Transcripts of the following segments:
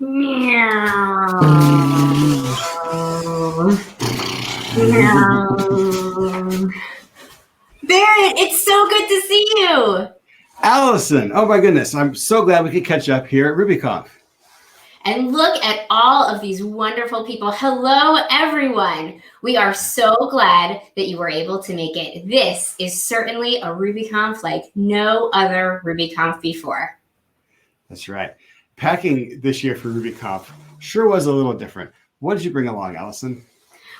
Meow. Meow. Barrett, it's so good to see you. Allison, oh my goodness, I'm so glad we could catch up here at RubyConf. And look at all of these wonderful people. Hello, everyone. We are so glad that you were able to make it. This is certainly a RubyConf like no other RubyConf before. That's right. Packing this year for RubyConf sure was a little different. What did you bring along, Allison?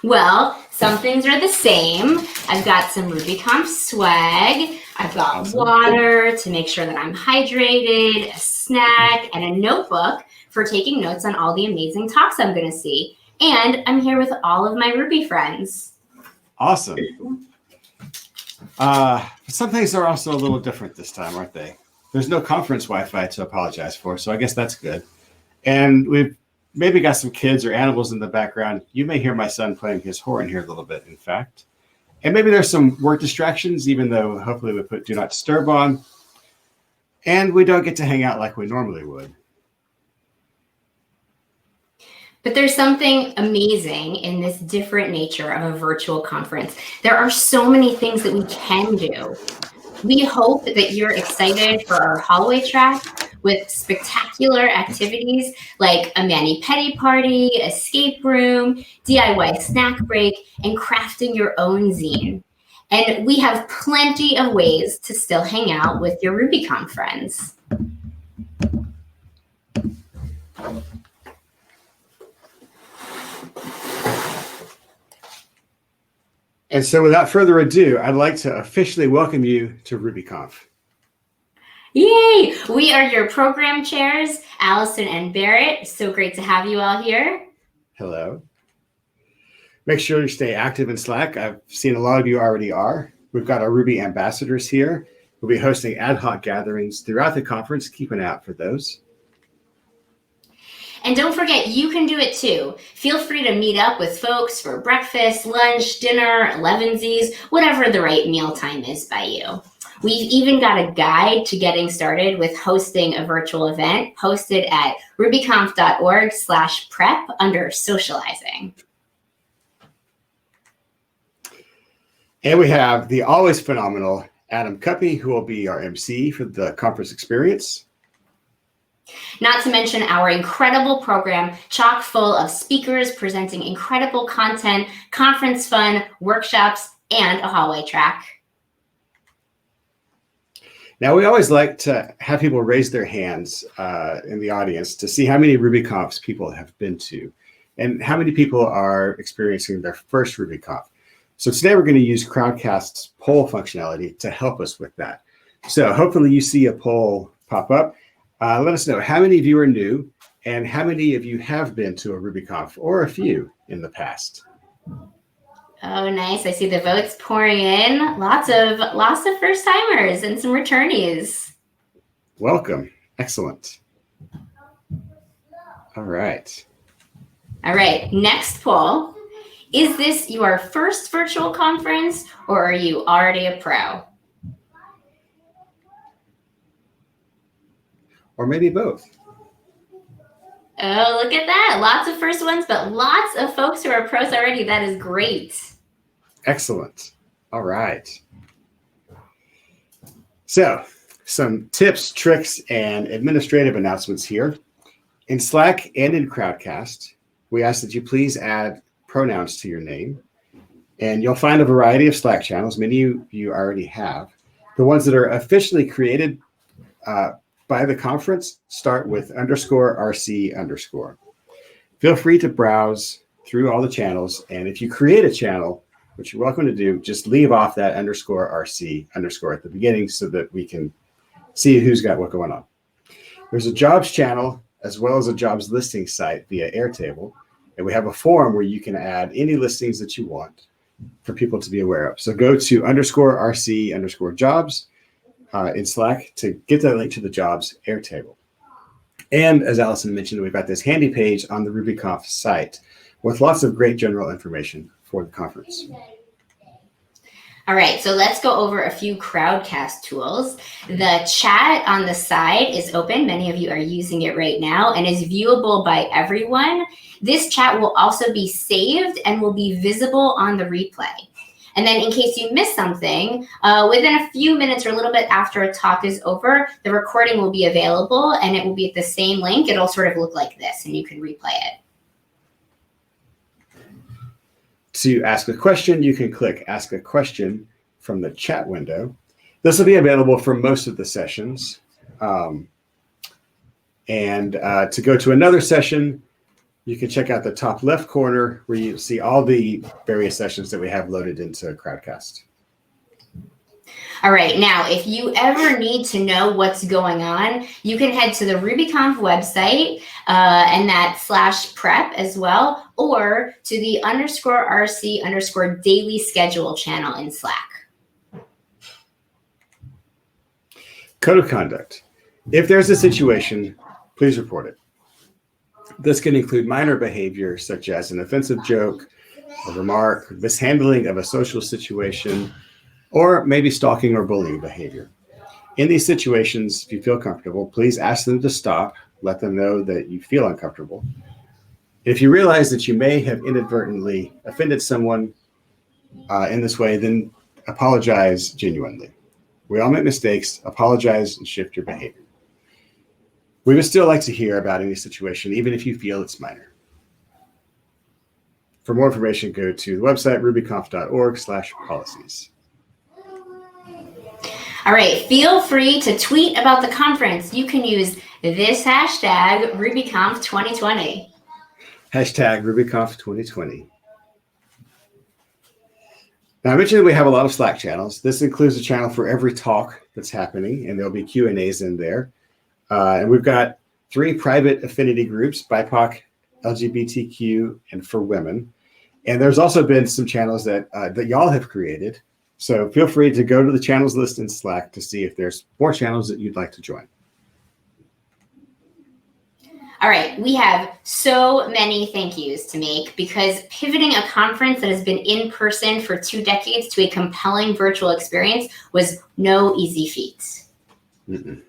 Well, some things are the same. I've got some RubyConf swag. I've got Awesome. water to make sure that I'm hydrated, a snack, and a notebook for taking notes on all the amazing talks I'm going to see. And I'm here with all of my Ruby friends. Awesome. Some things are also a little different this time, aren't they? There's no conference Wi-Fi to apologize for, so I guess that's good. And we've maybe got some kids or animals in the background. You may hear my son playing his horn here a little bit, in fact. And maybe there's some work distractions, even though hopefully we put Do Not Disturb on. And we don't get to hang out like we normally would. But there's something amazing in this different nature of a virtual conference. There are so many things that we can do. We hope that you're excited for our hallway track with spectacular activities like a mani-pedi party, escape room, DIY snack break, and crafting your own zine. And we have plenty of ways to still hang out with your RubyConf friends. And so without further ado, I'd like to officially welcome you to RubyConf. Yay! We are your program chairs, Allison and Barrett. So great to have you all here. Hello. Make sure you stay active in Slack. I've seen a lot of you already are. We've got our Ruby ambassadors here. We'll be hosting ad hoc gatherings throughout the conference. Keep an eye out for those. And don't forget, you can do it too. Feel free to meet up with folks for breakfast, lunch, dinner, 11sies, whatever the right mealtime is by you. We've even got a guide to getting started with hosting a virtual event posted at rubyconf.org/prep under socializing. And we have the always phenomenal Adam Cuppy, who will be our MC for the conference experience. Not to mention our incredible program, chock full of speakers presenting incredible content, conference fun, workshops, and a hallway track. Now, we always like to have people raise their hands in the audience to see how many RubyConfs people have been to and how many people are experiencing their first RubyConf. So today we're going to use Crowdcast's poll functionality to help us with that. So hopefully you see a poll pop up. Let us know how many of you are new and how many of you have been to a RubyConf or a few in the past. Oh, nice. I see the votes pouring in. Lots of first timers and some returnees. Welcome. Excellent. All right. All right. Next poll. Is this your first virtual conference or are you already a pro? Or maybe both. Oh, look at that. Lots of first ones, but lots of folks who are pros already. That is great. Excellent. All right. So some tips, tricks, and administrative announcements here. In Slack and in Crowdcast, we ask that you please add pronouns to your name. And you'll find a variety of Slack channels. Many of you already have. The ones that are officially created by the conference start with _RC_. Feel free to browse through all the channels. And if you create a channel, which you're welcome to do, just leave off that _RC_ at the beginning so that we can see who's got what going on. There's a jobs channel as well as a jobs listing site via Airtable. And we have a forum where you can add any listings that you want for people to be aware of. So go to _RC_jobs in Slack to get that link to the jobs Airtable. And as Allison mentioned, we've got this handy page on the RubyConf site with lots of great general information for the conference. All right, so let's go over a few Crowdcast tools. The chat on the side is open. Many of you are using it right now and is viewable by everyone. This chat will also be saved and will be visible on the replay. And then in case you miss something, within a few minutes or a little bit after a talk is over, the recording will be available and it will be at the same link. It'll sort of look like this and you can replay it. To ask a question, you can click Ask a Question from the chat window. This will be available for most of the sessions. To go to another session, you can check out the top left corner where you see all the various sessions that we have loaded into Crowdcast. All right, now if you ever need to know what's going on, you can head to the RubyConf website and that /prep as well, or to the _RC_daily schedule channel in Slack. Code of conduct. If there's a situation, please report it. This can include minor behavior such as an offensive joke, a remark, mishandling of a social situation, or maybe stalking or bullying behavior. In these situations, if you feel comfortable, please ask them to stop. Let them know that you feel uncomfortable. If you realize that you may have inadvertently offended someone in this way, then apologize genuinely. We all make mistakes. Apologize and shift your behavior. We would still like to hear about any situation, even if you feel it's minor. For more information, go to the website rubyconf.org/policies. All right, feel free to tweet about the conference. You can use this hashtag RubyConf 2020. Hashtag RubyConf 2020. Now, I mentioned we have a lot of Slack channels. This includes a channel for every talk that's happening, and there'll be Q&As in there. And we've got 3 private affinity groups, BIPOC, LGBTQ, and for women. And there's also been some channels that y'all have created. So feel free to go to the channels list in Slack to see if there's more channels that you'd like to join. All right, we have so many thank yous to make because pivoting a conference that has been in person for 2 decades to a compelling virtual experience was no easy feat. Mm-mm.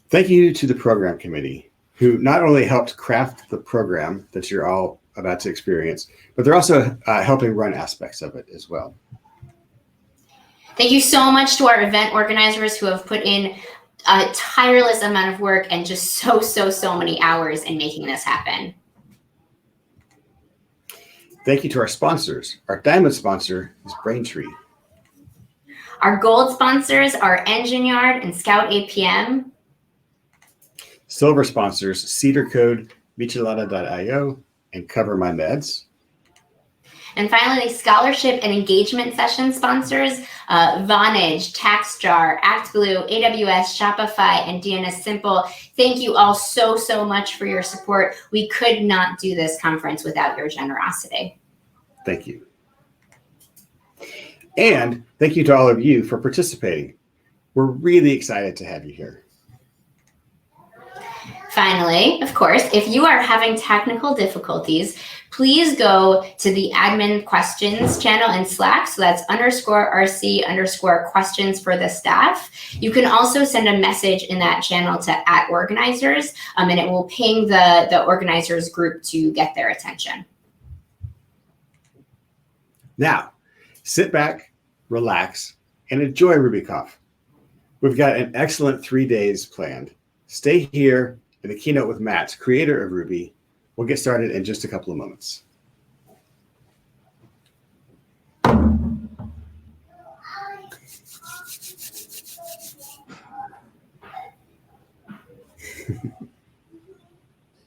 Thank you to the program committee, who not only helped craft the program that you're all about to experience, but they're also helping run aspects of it as well. Thank you so much to our event organizers who have put in a tireless amount of work and just so many hours in making this happen. Thank you to our sponsors. Our diamond sponsor is Braintree. Our gold sponsors are Engine Yard and Scout APM. Silver sponsors, Cedar Code, Michelada.io, and Cover My Meds. And finally, scholarship and engagement session sponsors, Vonage, TaxJar, ActBlue, AWS, Shopify, and DNS Simple. Thank you all so much for your support. We could not do this conference without your generosity. Thank you. And thank you to all of you for participating. We're really excited to have you here. Finally, of course, if you are having technical difficulties, please go to the admin questions channel in Slack. So that's _RC_questions for the staff. You can also send a message in that channel to @organizers, and it will ping the organizers group to get their attention. Now, sit back, relax, and enjoy RubyConf. We've got an excellent 3 days planned. Stay here in the keynote with Matt, creator of Ruby. We'll get started in just a couple of moments.